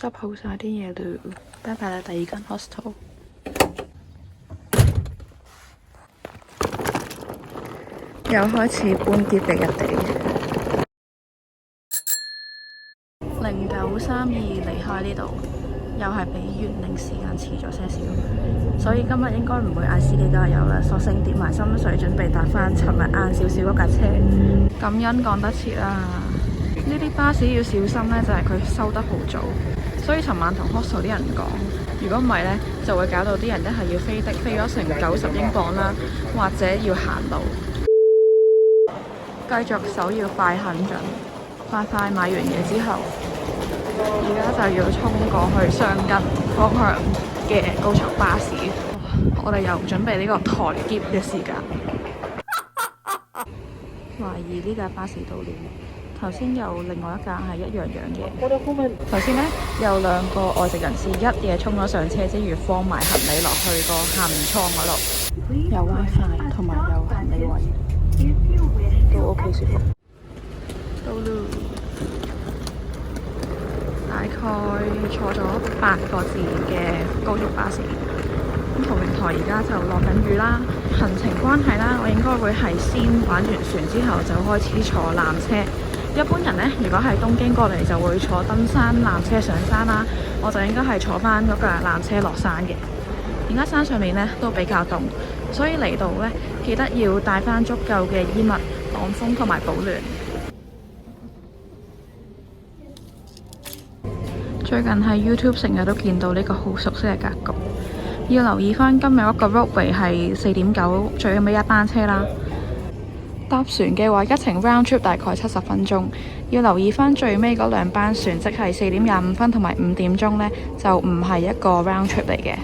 執好晒啲嘢啦，拜拜啦！第二間 hostel 又開始搬篋嘅日地。0932離開呢度，又係比原定時間遲咗些少，所以今日應該唔會嗌司機加油啦，索性跌埋心水，準備搭翻尋日晏少少嗰架車。感恩趕得切啦！呢啲巴士要小心呢，就係佢收得好早，所以尋晚同 hostel 啲人講，如果唔係呢，就會搞到啲人一係要飛咗成90英鎊啦，或者要行路。繼續手要快狠準，快買完嘢之後，而家就要衝過去雙吉方向嘅高速巴士。我哋又準備呢個抬篋嘅時間，懷疑呢架巴士到了。頭先有另外一架係一樣嘅。頭先呢，有兩個外籍人士一嘢衝咗上車之餘，放埋行李落去個下面艙嗰度，有 WiFi 同埋有行李位，都 OK 舒服。到咯，大概坐咗8個字嘅高速巴士。咁桃園台而家就落緊雨啦，行程關係啦，我應該會係先玩完船之後就開始坐纜車。一般人呢，如果係東京過嚟就會坐登山纜車上山啦，我就應該係坐翻嗰架纜車落山嘅。而家山上面呢都比較凍，所以嚟到呢，記得要帶翻足夠嘅衣物擋風同埋保暖。最近喺 YouTube 成日都見到呢個好熟悉嘅格局，要留意翻今日一個 roadway 係4.9最尾一班車啦。搭船嘅話，一程 round trip 大概70分鐘，要留意翻最尾嗰兩班船，即係4點25分同埋5點鐘呢，就唔係一個 round trip 嚟嘅。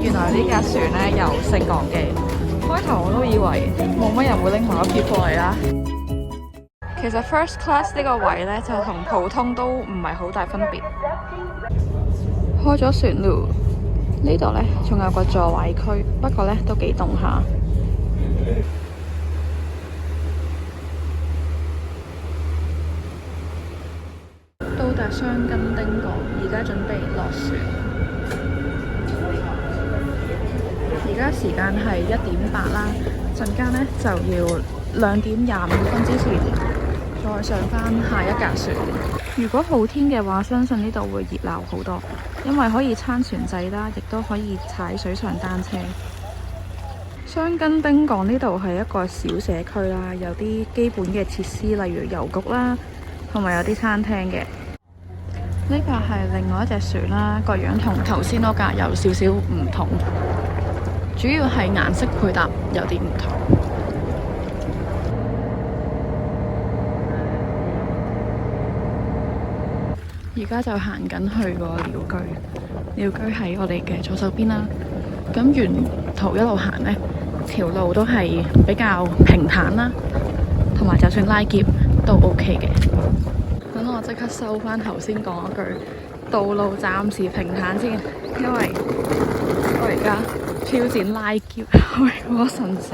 原來呢架船呢有升降機，開頭我都以為冇乜人會拎埋個篋過嚟啦。其實 first class 呢個位呢，就同普通都唔係好大分別。開咗船路，呢度呢仲有個座位區，不過呢都幾凍下。到達箱根丁港，而家準備落船。而家時間係1:08啦，陣間呢就要2點25分之前再上返下一架船。如果好天嘅話，相信呢度會熱鬧好多，因為可以撐船仔啦，亦都可以踩水上單車。箱根丁港呢度係一個小社區啦，有啲基本嘅設施，例如郵局啦，同埋有啲餐廳嘅。呢架係另外一隻船啦，個樣同頭先嗰架有少少唔同，主要係顏色配搭有啲唔同。而家就行緊去個鳥居，鳥居喺我哋嘅左手邊啦。咁沿途一路行呢，條路都係比較平坦啦，同埋就算拉篋都 OK 嘅。咁我即刻收翻頭先講嗰句，道路暫時平坦先，因為我而家挑戰拉篋去嗰個神社。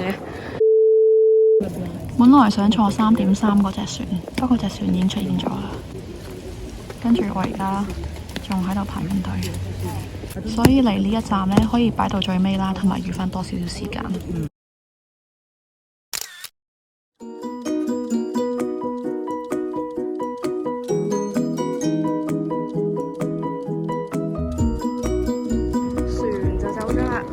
本來想坐3.3嗰隻船，不過隻船已經出現咗啦。跟住我而家仲喺度排緊隊，所以嚟呢一站呢，可以擺到最尾啦，同埋預翻多少少時間。船就走咗啦。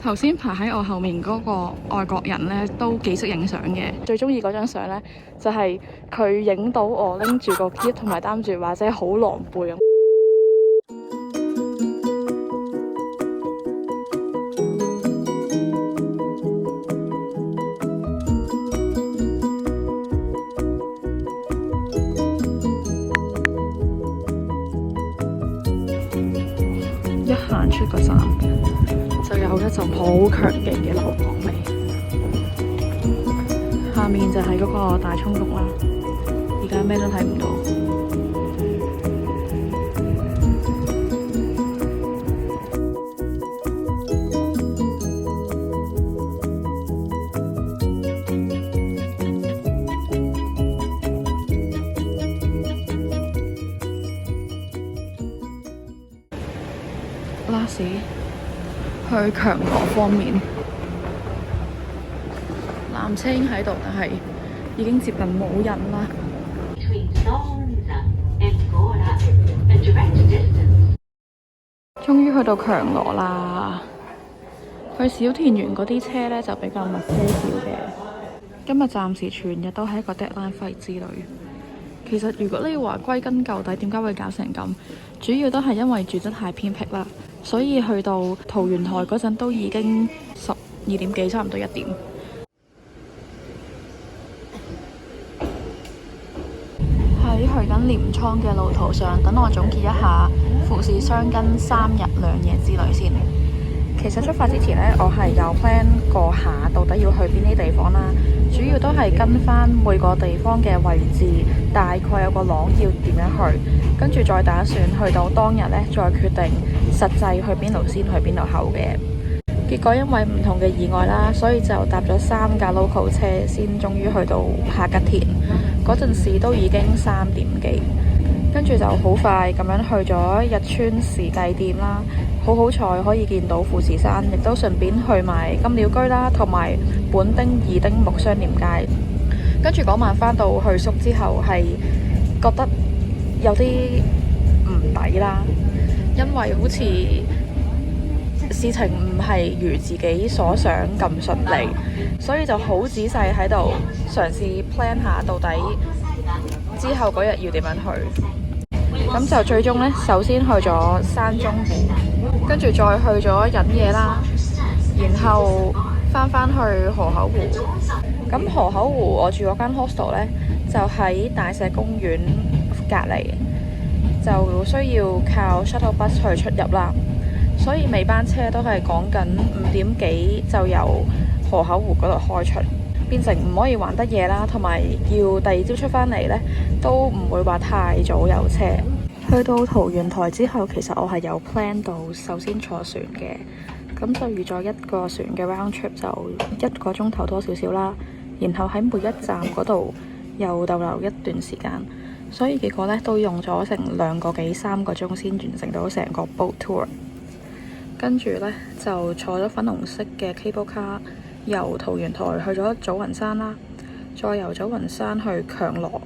頭先排喺我後面嗰個外國人呢，都幾識影相嘅。最中意嗰張相呢，就係佢影到我拎住個篋同埋擔住把遮，好狼狽咁。一行出個站，就有一陣好強勁嘅硫磺味。下面就係嗰個大涌谷啦，而家咩都睇唔到。巴士去強羅方面，纜車已經喺度，但係已經接近冇人啦。終於去到強羅啦！去小田園嗰啲車呢就比較密些少嘅。今日暫時全日都係一個 deadline fight 之旅。其實如果你話歸根究底，點解會搞成咁？主要都係因為住得太偏僻啦，所以去到桃園台嗰陣都已經12點幾，差唔多1點。喺去緊鎌倉嘅路途上，等我總結一下富士箱根3日2夜之旅先。其實出發之前呢，我係有 plan 過下到底要去邊啲地方啦。主要都係跟翻每個地方嘅位置，大概有個廊要點樣去，跟住再打算去到當日呢，再決定實際去邊度先，去邊度後嘅。結果因為唔同嘅意外啦，所以就搭咗3架 local 車，先終於去到下吉田。嗰陣時都已經3點幾，跟住就好快咁樣去咗日川時計店啦。好彩可以見到富士山，亦都順便去埋金鳥居啦，同埋本町二丁目商店街。跟住嗰晚返到去宿之後，係覺得有啲唔抵啦，因為好似事情唔係如自己所想咁順利，所以就好仔細喺度嘗試 plan 下到底之後嗰日要點樣去。咁就最終呢，首先去咗山中湖，跟住再去咗忍野啦，然後翻去河口湖。咁河口湖我住嗰間 hostel 呢，就喺大石公園隔離，就需要靠 shuttle bus 去出入啦。所以尾班車都係講緊5點幾就由河口湖嗰度開出，變成唔可以玩得夜啦，同埋要第二朝出返嚟呢，都唔會話太早有車。去到桃園台之後，其實我係有 plan 到首先坐船嘅，咁就預咗一個船嘅 round trip 就1個鐘頭多少少啦，然後喺每一站嗰度又逗留一段時間，所以結果呢都用咗成2個幾3個鐘先完成到成個 boat tour。跟住呢，就坐咗粉紅色嘅 cable car 由桃園台去咗祖雲山啦，再由祖雲山去強羅，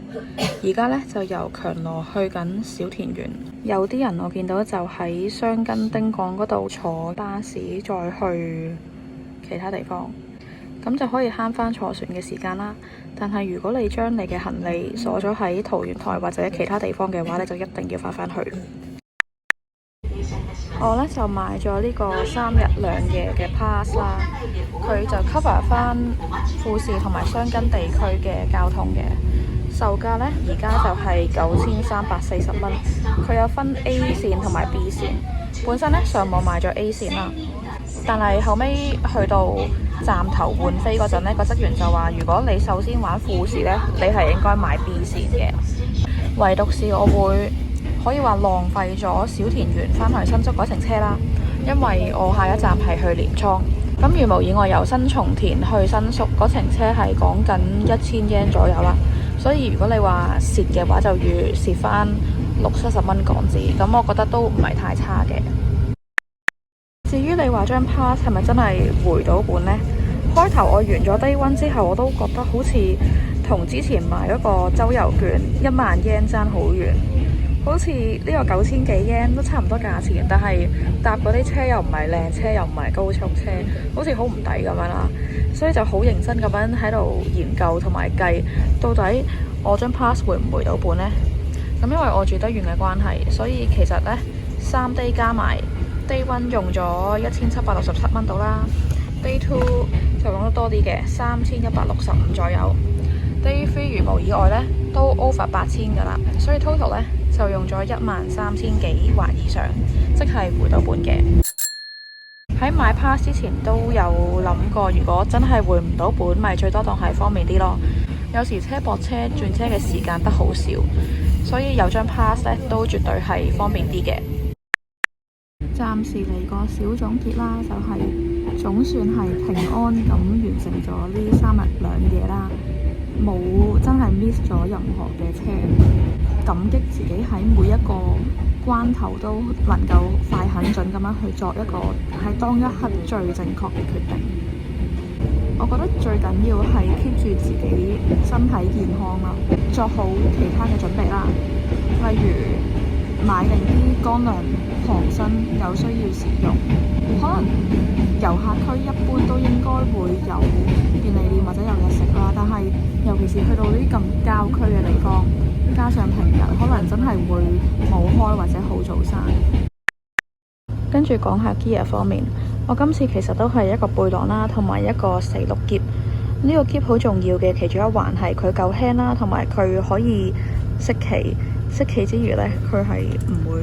而家呢，就由強羅去緊小田園。有啲人我見到就喺箱根丁港嗰度坐巴士再去其他地方，咁就可以慳返坐船嘅時間啦。但係如果你將你嘅行李鎖咗喺桃園台或者其他地方嘅話，你就一定要返去。我呢就買咗呢個3日2夜嘅 pass 啦，佢就 cover 翻富士同埋箱根地區嘅交通嘅，售價呢而家就係9340蚊。佢有分 A 線同埋 B 線，本身呢上網買咗 A 線啦，但係後尾去到站頭換飛嗰陣呢，個職員就話如果你首先玩富士呢，你係應該買 B 線嘅，唯獨是我會可以話浪費咗小田園返去新宿嗰程車啦，因為我下一站係去鎌倉。咁如無意外由新松田去新宿嗰程車係講緊1000 yen 左右啦，所以如果你話蝕嘅話，就預蝕返60-70蚊港紙，咁我覺得都唔係太差嘅。至於你話張 pass 係咪真係回到本呢？開頭我完咗 day one 之後，我都覺得好似同之前買嗰個周遊券10000 yen 爭好遠。好似呢個9000幾 yen 都差唔多價錢，但係搭嗰啲車又唔係靚車，又唔係高速車，好似好唔抵咁樣啦。所以就好認真咁樣喺度研究同埋計，到底我張 pass 會唔回到本呢？咁因為我住得遠嘅關係，所以其實呢3 day 加埋 day one 用咗1767蚊到啦， day two 就用得多啲嘅3165左右， day three 如無意外呢都 over 8000噶啦，所以 total 呢就用咗13000幾或以上，即係回到本嘅。喺喺買 pass 之前都有諗過，如果真係回唔到本，咪最多當係方便啲咯。有時車駁車轉車嘅時間得好少，所以有張 pass 咧都絕對係方便啲嘅。暫時嚟個小總結啦，就係總算係平安咁完成咗呢3日2夜啦，冇真係 miss 咗任何嘅車，感激自己喺每一個關頭都能夠快狠準咁樣去作一個喺當一刻最正確嘅決定。我覺得最緊要係 keep 住自己身體健康啦，作好其他嘅準備啦，例如買定啲乾糧旁身，有需要時用。可能遊客區一般都應該會有便利店或者有嘢食啦，但係尤其是去到呢啲咁郊區嘅地方，加上平日可能真係會冇開或者好早閂。跟住講下 gear 方面，我今次其實都係一個背囊啦，同埋一個4/6篋。呢個篋好重要嘅其中一環係佢夠輕啦，同埋佢可以熄旗。熄旗之餘呢，佢係唔會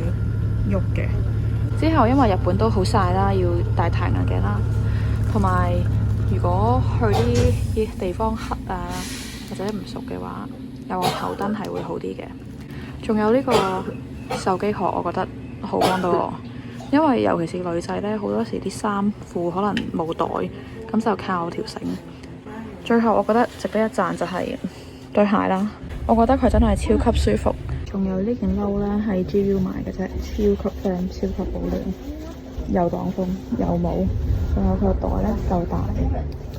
喐嘅。之後因為日本都好曬啦，要戴太陽眼鏡啦，同埋如果去啲地方黑啊或者唔熟嘅話，有個頭燈係會好啲嘅。仲有呢個手機殼，我覺得好幫到我。因為尤其是女仔呢，好多時啲衫褲可能冇袋，咁就靠條繩。最後我覺得值得一讚就係對鞋啦，我覺得佢真係超級舒服。仲有呢件褸呢，係 GU 買嘅啫，超級靚，超級保暖，又擋風又冇，仲有佢個袋呢，夠大，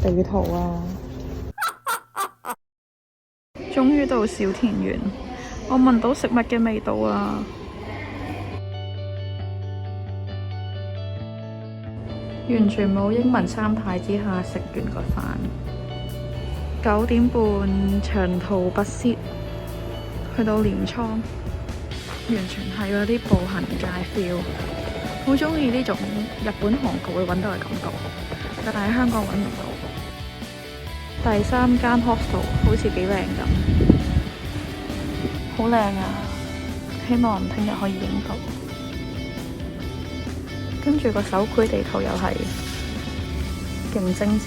地圖啊。終於到小田園，我聞到食物嘅味道啊！完全冇英文參太之下食完個飯，9點半長途跋涉去到鎌倉，完全係嗰啲步行街 feel， 好中意呢種日本韓國會揾到嘅感覺，但係喺香港揾唔到。第3間 hostel 好似幾靚咁，好靚啊！希望聽日可以影到。跟住個手繪地圖又係勁精緻。